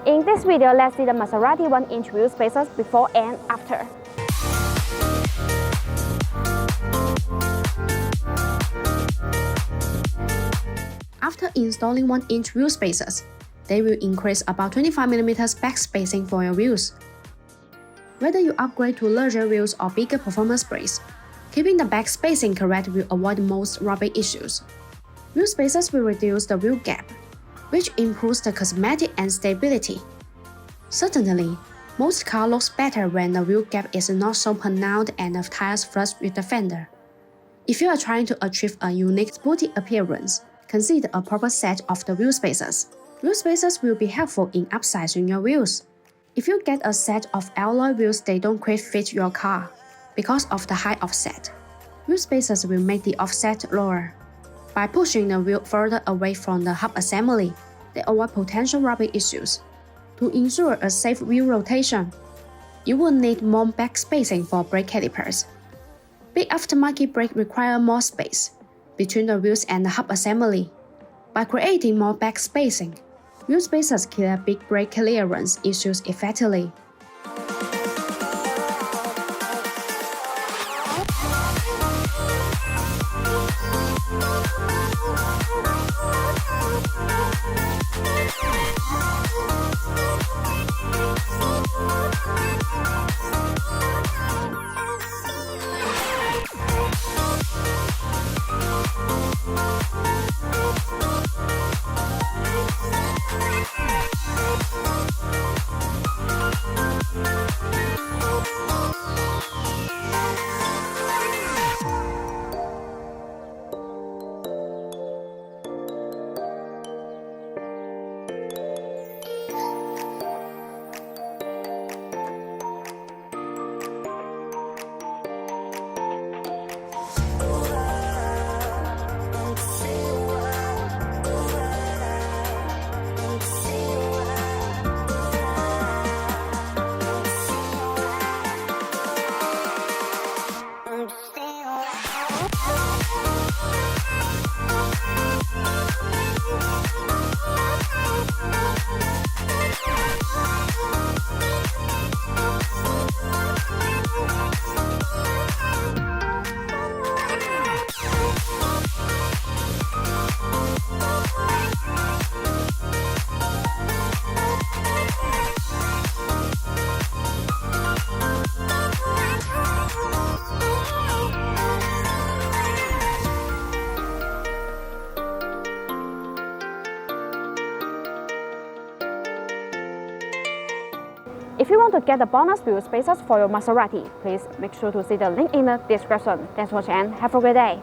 In this video, let's see the Maserati 1-inch wheel spacers before and after. After installing 1-inch wheel spacers, they will increase about 25mm back spacing for your wheels. Whether you upgrade to larger wheels or bigger performance brakes, keeping the back spacing correct will avoid most rubbing issues. Wheel spacers will reduce the wheel gap, which improves the cosmetic and stability. Certainly, most car looks better when the wheel gap is not so pronounced and the tires flush with the fender. If you are trying to achieve a unique sporty appearance, consider a proper set of the wheel spacers. Wheel spacers will be helpful in upsizing your wheels. If you get a set of alloy wheels, they don't quite fit your car because of the high offset. Wheel spacers will make the offset lower. By pushing the wheel further away from the hub assembly, they avoid potential rubbing issues. To ensure a safe wheel rotation, you will need more back spacing for brake calipers. Big aftermarket brakes require more space between the wheels and the hub assembly. By creating more back spacing, wheel spacers clear big brake clearance issues effectively. If you want to get the bonus wheel spacers for your Maserati, please make sure to see the link in the description. Thanks for watching and have a great day.